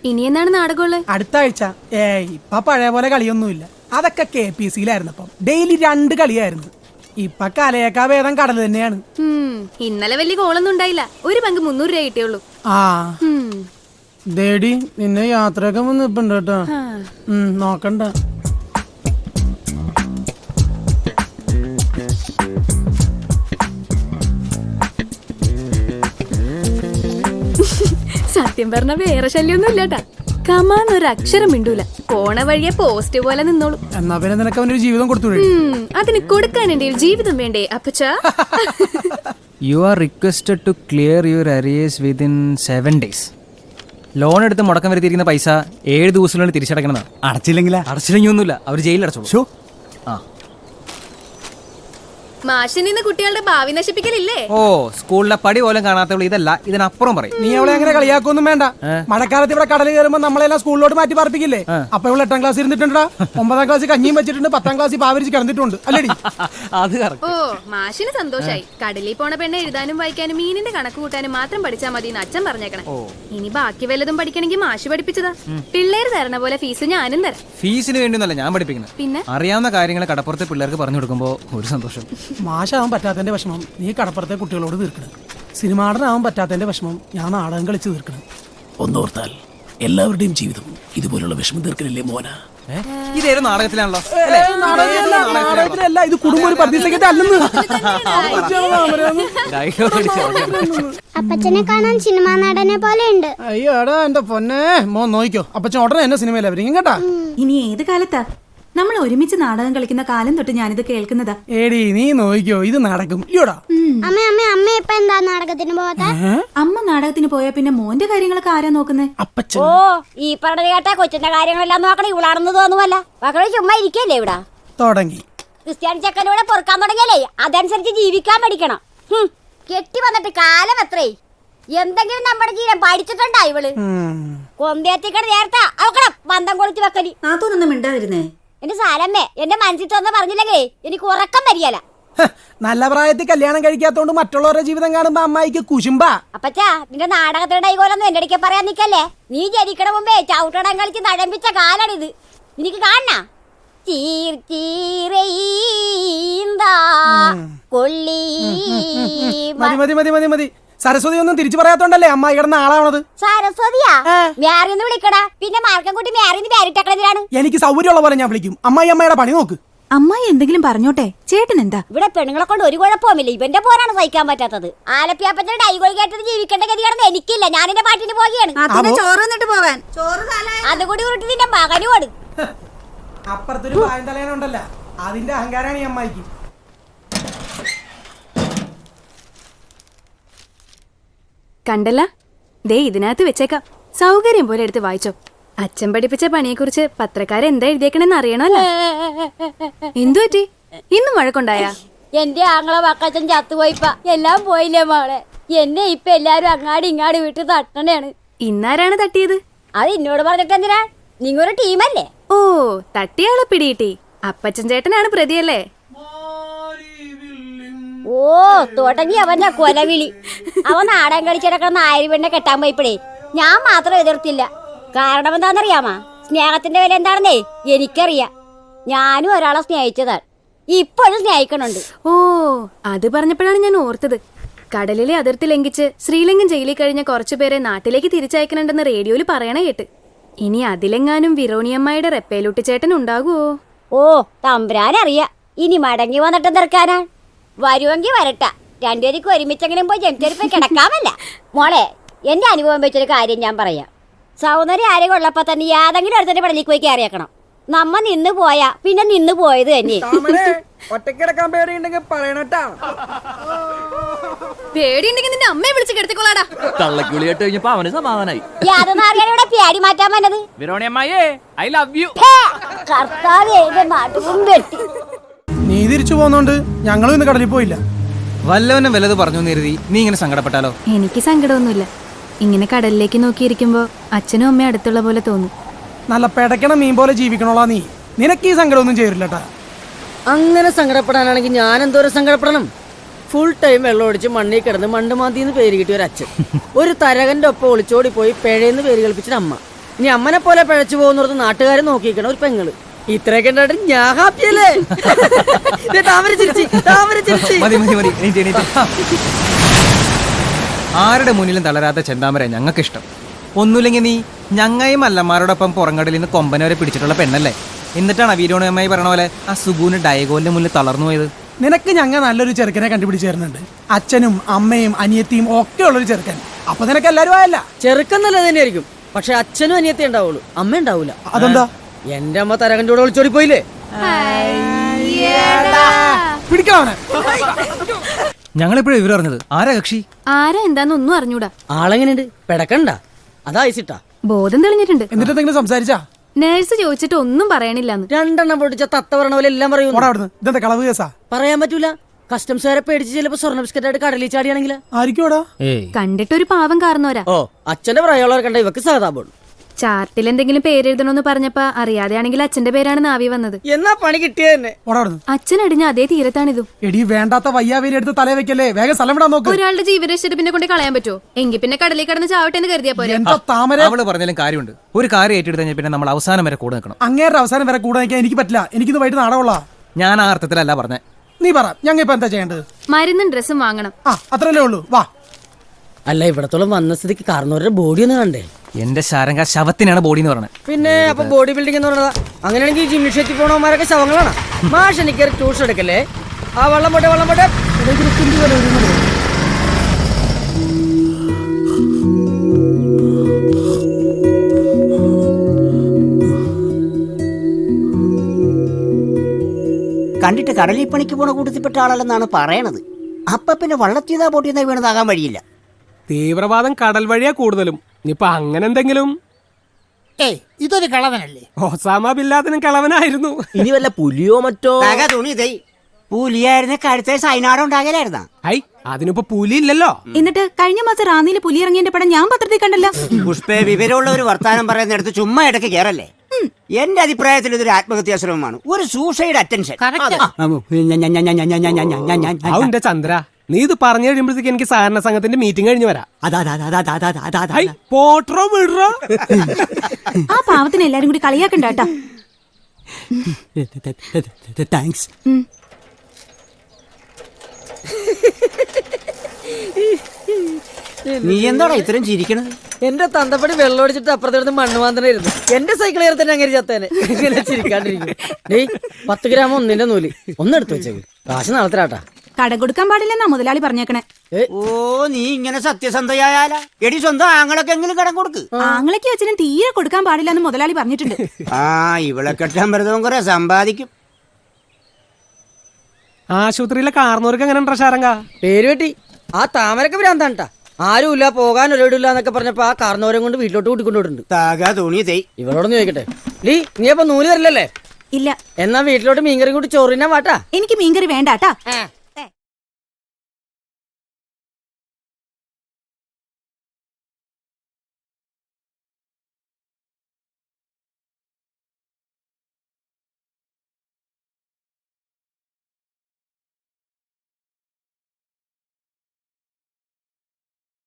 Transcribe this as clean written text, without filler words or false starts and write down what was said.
ഇനി എന്നാണ് നാടകമുള്ളത്? അടുത്ത ആഴ്ച. ഇപ്പൊ പഴയ പോലെ കളിയൊന്നുമില്ല. അതൊക്കെ KPC-യിലായിരുന്നപ്പം ഡെയിലി 2 കളിയായിരുന്നു. ഇപ്പൊ കലയേക്കാ ഭേദം കടൽ തന്നെയാണ്. ഇന്നലെ വലിയ കോളൊന്നും ഉണ്ടായില്ല. ഒരു പങ്ക് 300 രൂപ കിട്ടിയുള്ളൂ. ദേടി നിന്നെ യാത്രയൊക്കെ നിപ്പുണ്ട് കേട്ടോ. നോക്കണ്ട. സത്യം പറഞ്ഞ വേറെ ശല്യൊന്നും ഇല്ലട്ടാ. കമാന്നൊരു അക്ഷരം മിണ്ടൂല. പോണ വഴിയെ പോസ്റ്റ് പോലെ നിന്നോളൂ. എന്നാ പിന്നെ നിനക്ക് അവനൊരു ജീവിതം കൊടുത്തു. അതിന് കൊടുക്കാൻ എന്റെ ജീവിതം വേണ്ടേ അപ്പച്ചാ? You are requested to clear your arrears within 7 days. Loan എടുത്ത് മുടക്കം വരുത്തിയിരിക്കുന്ന പൈസ 7 ദിവസത്തിനുള്ളിൽ തിരിച്ചടക്കണമെന്നാണ്. അടച്ചില്ലെങ്കിൽ ഒന്നുമില്ല, അവർ ജയിലിൽ അടച്ചോളൂ. മാഷിനിന്ന് കുട്ടികളുടെ ഭാവി നശിപ്പിക്കലില്ലേ? ഓ, സ്കൂളിലെ പടി പോലും കാണാത്തവള് ഇതല്ല, ഇതിനപ്പുറം പറയും. നീ അവളെ അങ്ങനെ കളിയാക്കൊന്നും വേണ്ട. മഴക്കാലത്ത് ഇവിടെ കടൽ കയറുമ്പോ നമ്മളെല്ലാം സ്കൂളിലോട്ട് മാറ്റി പറപ്പിക്കില്ലേ? അപ്പൊ ഇവിടെ 8ാം ക്ലാസ് ഇരുന്നിട്ടുണ്ടാ, 9ാം ക്ലാസ് കഞ്ഞിയും വെച്ചിട്ടുണ്ട്, 10ാം ക്ലാസ് പാവരിച്ച് കിടന്നിട്ടുണ്ട് അല്ലേടി? അത് ഓ, മാഷിന് സന്തോഷായി. കടലിൽ പോണ പെണ്ണെ എഴുതാനും വായിക്കാനും മീനിന്റെ കണക്ക് കൂട്ടാനും മാത്രം പഠിച്ചാൽ മതി എന്ന് അച്ഛൻ പറഞ്ഞേക്കണം. ഇനി ബാക്കി വല്ലതും പഠിക്കണമെങ്കിൽ മാഷ് പഠിപ്പിച്ചതാ. പിള്ളേര് തരണ പോലെ ഫീസ് ഞാനും തരാം. ഫീസിന് വേണ്ടിയൊന്നല്ല ഞാൻ പഠിപ്പിക്കുന്നത്. പിന്നെ അറിയാവുന്ന കാര്യങ്ങൾ കടപ്പുറത്തെ പിള്ളേർക്ക് പറഞ്ഞു കൊടുക്കുമ്പോ ഒരു സന്തോഷം. മാഷാവാൻ പറ്റാത്തതിന്റെ വിഷമം നീ കടപ്പുറത്തെ കുട്ടികളോട് തീർക്കണം. സിനിമാടനാവാൻ പറ്റാത്തതിന്റെ വിഷമം ഞാൻ നാടകം കളിച്ച് തീർക്കണം. ഒന്നോർത്താൽ എല്ലാവരുടെയും ജീവിതം ഇതുപോലുള്ള വിഷമം തീർക്കലില്ലേ മോന? ഇതേത് നാടകത്തിലാണല്ലോ. നാടകത്തിലല്ല, ഇത് കുടുംബം ഒരു പ്രതിസന്ധി അല്ലെന്ന്. അപ്പച്ചനെ കാണാൻ സിനിമാ നടനെ പോലെ ഉണ്ട്. അയ്യോടാ എന്റെ പൊന്നെ, മോൻ നോക്കിക്കോ. അപ്പച്ചൻ ഉടനെ എന്നെ സിനിമയിൽ അവരിക്കും കേട്ടാ. ഇനി ഏത് കാലത്താ നമ്മൾ ഒരുമിച്ച് നാടകം കളിക്കുന്ന കാലം തൊട്ട് ഞാനിത് കേൾക്കുന്നതാ. ഏടി നീ നോക്കിക്കോ, ഇത് നടക്കും. ഇല്ലടാ അമ്മ ഇപ്പൊ എന്താ നാടകത്തിന് പോകാത്ത? അമ്മ നാടകത്തിന് പോയാ പിന്നെ മോന്റെ കാര്യങ്ങളൊക്കെ ആരാ നോക്കുന്നേ? അപ്പച്ചൻ. ഓ, ഈ പറഞ്ഞത് കേട്ടാ കൊച്ചിന്റെ കാര്യങ്ങളെല്ലാം നോക്കണം ഇവളാണെന്ന് തോന്നുമല്ല. മക്കളെ ചുമ്മാ ഇരിക്കല്ലേ ഇവിടെ? തുടങ്ങി ക്രിസ്ത്യാനി ചെക്കനൂടെ പൊറുക്കാൻ തുടങ്ങിയല്ലേ അതനുസരിച്ച് ജീവിക്കാൻ പഠിക്കണം. കെട്ടി വന്നിട്ട് കാലം എത്രേ. എന്തെങ്കിലും നമ്മുടെ ജീവൻ പഠിച്ചിട്ടുണ്ടാ ഇവള്? കൊന്തേത്തിക്കണ നേരത്തെ അവക്കണം ബന്ധം കൊളുത്തി വെക്കല്. നാത്തോനൊന്നും മിണ്ടാതിരുന്നേ. എന്റെ സാലമ്മേ, എന്റെ മനസ്സിൽ തോന്നുന്ന പറഞ്ഞില്ലെങ്കിലേ എനിക്ക് ഉറക്കം വരികയല്ല. നല്ല പ്രായത്തിൽ കല്യാണം കഴിക്കാത്തോണ്ട് മറ്റുള്ളവരുടെ ജീവിതം കാണുമ്പോ അമ്മായിക്ക് കുശുമ്പാ. അപ്പച്ചാ, നിന്റെ നാടകത്തിന്റെ ഡൈകോലൊന്നും എന്റെ ഇടയ്ക്ക് പറയാൻ നിക്കല്ലേ. നീ ജനിക്കണ മുമ്പേ ചവിട്ടടം കളിച്ച് തഴമ്പിച്ച കാലാണിത്. എനിക്ക് കാണണ കൊള്ളി. മതി മതി മതി മതി. സരസ്വതി ഒന്നും തിരിച്ചു പറയാത്തോണ്ടല്ലേ അമ്മായി കിടന്ന ആളാവണത്. സരസ്വതിയാ മ്യാറിന്ന് വിളിക്കടാ. പിന്നെ മാർക്കൻകുട്ടി മ്യാറിന്ന് പേരിട്ടേക്കണതിനാണ്. എനിക്ക് സൗകര്യമുള്ള പോലെ ഞാൻ വിളിക്കും. അമ്മായി അമ്മയുടെ പണി നോക്ക്. അമ്മായി എന്തെങ്കിലും പറഞ്ഞോട്ടെ, ചേട്ടൻ എന്താ? ഇവിടെ പെണ്ണുങ്ങളെ കൊണ്ട് ഒരു കുഴപ്പമില്ല. ഇവന്റെ പോരാണ് സഹിക്കാൻ പറ്റാത്തത്. ആലപ്പിയപ്പന്റെ ഡൈഗോൾ കേട്ടത് ജീവിക്കേണ്ട ഗതിയാണെന്ന് എനിക്കില്ല. ഞാൻ എന്റെ പാട്ടിന് പോവുകയാണ്. അതുകൂടി ഉരുട്ടി നിന്റെ മകനുമാണ്. അപ്പുറത്തൊരു പായം തലേനുണ്ടല്ലോ, അതിന്റെ അഹങ്കാരാണ് ഈ അമ്മായിക്ക്. കണ്ടല്ല, ദേ ഇതിനകത്ത് വെച്ചേക്കാം. സൗകര്യം പോലെ എടുത്ത് വായിച്ചോ. അച്ഛൻ പഠിപ്പിച്ച പണിയെക്കുറിച്ച് പത്രക്കാരെന്താ എഴുതിയേക്കണെന്ന് അറിയണമല്ലോ. എന്തു പറ്റി? ഇന്നും വഴക്കുണ്ടായാ? എന്റെ ആങ്ങളെ വക്കച്ചൻ ചത്തുപോയിപ്പ. എല്ലാം പോയില്ലേ മോളെ. എന്നെ ഇപ്പൊ എല്ലാരും അങ്ങാടി ഇങ്ങാടി വിട്ട് തട്ടണേണ്. ഇന്നാരാണ് തട്ടിയത്? അത് എന്നോട് പറഞ്ഞിട്ട് എന്തിനാ? നിങ്ങൊരു ടീമല്ലേ? ഓ, തട്ടിയാളെ പിടികിട്ടി. അപ്പച്ചൻ ചേട്ടനാണ് പ്രതിയല്ലേ? ഓ, തുടങ്ങി അവന്റെ കൊലവിളി. അവൻ നാടൻ കളിച്ചിടക്കുന്ന ആയിരവെണ്ണെ കെട്ടാൻ പോയിപ്പോഴേ ഞാൻ മാത്രം എതിർത്തില്ല. കാരണം എന്താണെന്നറിയാമാ? സ്നേഹത്തിന്റെ വില എന്താണെന്നേ എനിക്കറിയാം. ഞാനും ഒരാളെ സ്നേഹിച്ചതാണ്, ഇപ്പോഴും സ്നേഹിക്കണുണ്ട്. ഓ, അത് പറഞ്ഞപ്പോഴാണ് ഞാൻ ഓർത്തത്. കടലിലെ അതിർത്തി ലംഘിച്ച് ശ്രീലങ്കൻ ജയിലിൽ കഴിഞ്ഞ കുറച്ചുപേരെ നാട്ടിലേക്ക് തിരിച്ചയക്കണുണ്ടെന്ന് റേഡിയോയിൽ പറയണ കേട്ട്. ഇനി അതിലെങ്ങാനും വിറോണിയമ്മയുടെ റെപ്പേലുട്ടിച്ചേട്ടൻ ഉണ്ടാകുവോ? ഓ, തമ്പുരാനറിയാം. ഇനി മടങ്ങി വന്നിട്ട് നിൽക്കാനാ. വരുമെങ്കിൽ വരട്ടെ. രണ്ടുപേർക്ക് ഒരുമിച്ചെങ്കിലും പോയി ജംചരിപ്പ് കിടക്കാമല്ല. മോളെ, എന്റെ അനുഭവം വെച്ചൊരു കാര്യം ഞാൻ പറയാം. സൗന്ദര്യം ആരെയും ഉള്ളപ്പോ തന്നെ ഏതെങ്കിലും അടുത്തൊരു പള്ളിക്ക് പോയി കയറിയേക്കണം. നമ്മ നിന്ന് പോയാ പിന്നെ നിന്ന് പോയത് തന്നെ. ഒറ്റക്കിടക്കാൻ പേടിയുണ്ടെങ്കിൽ പറയണട്ടാ. പേടിയുണ്ടെങ്കിൽ നിന്റെ അമ്മയെ വിളിച്ച് കിടത്തിക്കൊള്ളാടാ. തള്ളക്കിളി കേട്ട് കഴിഞ്ഞപ്പോ അവന് സമാധാനായി. യാതൊന്നും അറിയാൻ ഇവിടെ പേടി മാറ്റാൻ വന്നത്. വിരോണിയമ്മയെ ഐ ലവ് യു. കർത്താവേ, എന്റെ നാട്ടും വെട്ടി. നീ തിരിച്ചു പോന്നോണ്ട് ഞങ്ങളും ഇന്ന് കടലിൽ പോയില്ല. വല്ലവനും വല്ലത് പറഞ്ഞു കരുതി നീ ഇങ്ങനെ സങ്കടപ്പെട്ടാലോ? എനിക്ക് സങ്കടമൊന്നുമില്ല. ഇങ്ങനെ കടലിലേക്ക് നോക്കിയിരിക്കുമ്പോ അച്ഛനും അമ്മയും അടുത്തുള്ള പോലെ തോന്നും. നല്ല പെടക്കണ മീൻ പോലെ ജീവിക്കണോളാ നീ. നിനക്ക് ഈ സങ്കടമൊന്നും ചെയ്തില്ലട്ടാ. അങ്ങനെ സങ്കടപ്പെടാനാണെങ്കിൽ ഞാൻ എന്തോരം സങ്കടപ്പെടണം. ഫുൾ ടൈം വെള്ളം ഒടിച്ച് മണ്ണിൽ കിടന്ന് മണ്ടുമാന്തിന്ന് പേര് കിട്ടിയ ഒരു അച്ഛൻ, ഒരു തരകന്റെ ഒപ്പം ഒളിച്ചോടി പോയി പിഴയെന്ന് പേര് കളിപ്പിച്ച അമ്മ, ഇനി അമ്മനെ പോലെ പിഴച്ചു പോകുന്നിടത്ത് നാട്ടുകാരെ നോക്കിക്കണ ഒരു പെങ്ങള്. ഇത്രയൊക്കെ ഉണ്ടായിട്ട് ഞാൻ ഹാപ്പിയല്ലേ? ദേ താമര ചിരിച്ച്, താമര ചിരിച്ച്. മതി മതി മതി, എണീറ്റ് എണീറ്റ്. ആരുടെ മുന്നിലും തളരാത്ത ചെന്താമര ഞങ്ങൾക്കിഷ്ടം. ഒന്നുമില്ലെങ്കിൽ നീ ഞങ്ങയും അല്ലമാരോടൊപ്പം പുറംകടലിൽ നിന്ന് കൊമ്പനെ വരെ പിടിച്ചിട്ടുള്ള പെണ്ണല്ലേ? എന്നിട്ടാണ് വീരോണിയമ്മായി പറഞ്ഞ പോലെ ആ സുഗുവിന് ഡയഗോലിന്റെ മുന്നിൽ തളർന്നു പോയത്. നിനക്ക് ഞങ്ങ നല്ലൊരു ചെറുക്കനെ കണ്ടുപിടിച്ച് തരുന്നുണ്ട്. അച്ഛനും അമ്മയും അനിയത്തിയും ഒക്കെ ഉള്ളൊരു ചെറുക്കൻ. അപ്പൊ നിനക്ക് എല്ലാരും ആയല്ല. ചെറുക്കൻ നല്ല തന്നെയായിരിക്കും, പക്ഷെ അച്ഛനും അനിയത്തേ ഉണ്ടാവുള്ളൂ, അമ്മ ഉണ്ടാവൂല. അതെന്താ? എന്റെ അമ്മ തരകന്റെ കൂടെ വിളിച്ചോടി പോയില്ലേ? പിടിക്കണവനെ. ഞങ്ങളെപ്പോഴും ഇവർ അറിഞ്ഞത്. ആരാ കക്ഷി? ആരാ എന്താന്ന് ഒന്നും അറിഞ്ഞൂടാ. ആളെങ്ങനെയുണ്ട്? പെടക്കണ്ട, അതാ ഐസിട്ടാ. ബോധം തെളിഞ്ഞിട്ടുണ്ട്. എന്നിട്ട് എന്തെങ്കിലും സംസാരിച്ചാ? നേഴ്സ് ചോദിച്ചിട്ട് ഒന്നും പറയണില്ലാന്ന്. രണ്ടെണ്ണം പൊട്ടിച്ച തത്ത പറഞ്ഞ പോലെ എല്ലാം പറയൂ. ഓടാ അവിടുന്ന്. ഇതെന്താ കളവ് കേസാ? പറയാൻ പറ്റൂല. കസ്റ്റംസുകാരെ പേടിച്ച് ചിലപ്പോ സ്വർണ്ണ ബിസ്ക്കറ്റായിട്ട് കടലിൽ ചാടിയാണെങ്കിലാ. ആയിരിക്കോടാ. ഏയ്, കണ്ടിട്ടൊരു പാവം കാരണവരാ. ഓ, അച്ഛന്റെ പ്രായമുള്ളവർ കണ്ട ഇവക്ക് സഹതാപമുള്ളൂ. ചാർട്ടിൽ എന്തെങ്കിലും പേരെഴുതണമെന്ന് പറഞ്ഞപ്പോ അറിയാതെയാണെങ്കിൽ അച്ഛന്റെ പേരാണ് നാവി വന്നത്. എന്നാ പണി കിട്ടിയത് തന്നെ. ഓടാ അവിടുന്ന്. അച്ഛൻ അടിഞ്ഞ അതേ തീരത്താണിതും. എടി വേണ്ടാത്ത വയ്യാവേലി എടുത്ത് തലേ വെക്കല്ലേ. വേഗം സ്ഥലം വിടാൻ നോക്ക്. ഒരാളുടെ ജീവരക്ഷ പിന്നെ കൊണ്ട് കളയാൻ പറ്റുമോ? എങ്കിൽ പിന്നെ കടലിൽ കിടന്ന് ചാവട്ടെ എന്ന് കരുതിയാ പോരെ. എന്താ താമര? അവള് പറഞ്ഞാലും കാര്യമുണ്ട്. ഒരു കാര്യം ഏറ്റെടുത്ത് കഴിഞ്ഞാൽ പിന്നെ നമ്മൾ അവസാനം വരെ കൂടെ നിൽക്കണം. അങ്ങേരുടെ അവസാനം വരെ കൂടെ നിൽക്കാൻ എനിക്ക് പറ്റില്ല. എനിക്കിത് വൈകിട്ട് നാടകമുള്ള. ഞാൻ ആ അർത്ഥത്തിലല്ല പറഞ്ഞേ. നീ പറ, ഞങ്ങൾ ഇപ്പൊ എന്താ ചെയ്യേണ്ടത്? മരുന്നും ഡ്രസ്സും വാങ്ങണം. അത്രല്ലേ ഉള്ളൂ. വാ. അല്ല, ഇവിടത്തോളം വന്ന സ്ഥിതിക്ക് കാരണവരുടെ ബോഡി ഒന്ന് കണ്ടേ. എന്റെ ശാരംഗ ശവത്തിനാണ് ബോഡി എന്ന് പറഞ്ഞത്. പിന്നെ അപ്പൊ ബോഡി ബിൽഡിംഗ് എന്ന് പറഞ്ഞതാ. അങ്ങനെയാണെങ്കിൽ ജിംനേഷ്യത്തിൽ പോണവന്മാരൊക്കെ ശവങ്ങളാണ്. മാഷ് എനിക്ക് ട്യൂഷൻ എടുക്കല്ലേ. ആ വെള്ളം പോട്ടെ, വെള്ളം പോട്ടെ. കണ്ടിട്ട് കടലിൽ പണിക്ക് പോണ കൂട്ടത്തിൽപ്പെട്ട ആളല്ലെന്നാണ് പറയണത്. അപ്പൊ പിന്നെ വള്ളത്തിയതാ പൊട്ടിയതാ വീണതാകാൻ വഴിയില്ല. തീവ്രവാദം കടൽ വഴിയാ കൂടുതലും. ഇനിയിപ്പൊ അങ്ങനെ എന്തെങ്കിലും. ഏയ്, ഇതൊരു കളവനല്ലേ? Osama bin ലാദനും കളവനായിരുന്നു. ഇനി വല്ല പുലിയോ മറ്റോ തുണി ഇതേ പുലിയായിരുന്ന കഴുത്തെ സൈനാടം ഉണ്ടാകലായിരുന്ന. ഹൈ, അതിനിപ്പോ പുലി ഇല്ലല്ലോ. എന്നിട്ട് കഴിഞ്ഞ മാസം റാന്നിയില് പുലി ഇറങ്ങിയതിന്റെ പടം ഞാൻ പത്രത്തിൽ കണ്ടല്ലോ. പുഷ്പേ, വിവരമുള്ള ഒരു വർത്താനം പറയുന്നിടത്ത് ചുമ്മാ ഇടയ്ക്ക് കയറല്ലേ. എന്റെ അഭിപ്രായത്തിൽ ഇതൊരു ആത്മഹത്യാ ശ്രമമാണ്, ഒരു സൂസൈഡ് അറ്റൻഷൻ. അവന്റെ ചന്ദ്ര, നീ ഇത് പറഞ്ഞു കഴിയുമ്പോഴത്തേക്ക് എനിക്ക് സഹകരണ സംഘത്തിന്റെ മീറ്റിംഗ് കഴിഞ്ഞ് വരാം. ഹൈ, പോട്രോ വിടറോ. ആ പാവത്തിന് എല്ലാരും കൂടി കളിയാക്കണ്ട കേട്ടാ. താങ്ക്സ്. നീ എന്താടാ ഇത്രയും ചിരിക്കണത്? എന്റെ തന്തപ്പടി വെള്ളമടിച്ചിട്ട് അപ്പുറത്തെടുത്ത് മണ്ണുമാന്തനായിരുന്നു. എന്റെ സൈക്കിൾ കയറി തന്നെ അങ്ങനെ ചത്തേനെ. ഇങ്ങനെ ചിരിക്കാണ്ടിരിക്കും. ഡേയ്, 10 ഗ്രാം ഒന്നിന്റെ നൂല് ഒന്നെടുത്ത് വെച്ചേക്ക്. കാശ് നാളത്തിലാട്ടാ. കട കൊടുക്കാൻ പാടില്ലെന്നാ മുതലാളി പറഞ്ഞേക്കണേ. ഓ, നീ ഇങ്ങനെ സത്യസന്ധയാല എടി സ്വന്തം ആങ്ങളൊക്കെ എങ്കിലും കടം കൊടുക്ക്. ആങ്ങളേക്ക് വെച്ചിനും തീരെ കൊടുക്കാൻ പാടില്ലെന്ന് മുതലാളി പറഞ്ഞിട്ടുണ്ട്. ആ, ഇവളെ കെട്ടാൻ വെറുതെ കുറെ സമ്പാദിക്കും. ആശുപത്രിയിലെ കാർന്നവർക്ക് എങ്ങനെ ഉണ്ടോ ശാരംഗ? പേര് വെട്ടി. ആ താമരക്ക് ഭ്രാന്താണ്ടാ. ആരുമില്ല, പോകാൻ ഒരിടില്ല എന്നൊക്കെ പറഞ്ഞപ്പോ ആ കാർന്നവരെ കൊണ്ട് വീട്ടിലോട്ട് കൂട്ടിക്കൊണ്ടുപോയിട്ടുണ്ട്. താകാ തുണി തൈ. ഇവളോടൊന്ന് ചോദിക്കട്ടെ, ലീ നീ അപ്പൊ നൂല് തരില്ലല്ലേ? ഇല്ല. എന്നാ വീട്ടിലോട്ട് മീൻകറി കൂട്ടി ചോറിനാ വാട്ടാ. എനിക്ക് മീൻകറി വേണ്ടാട്ടാ.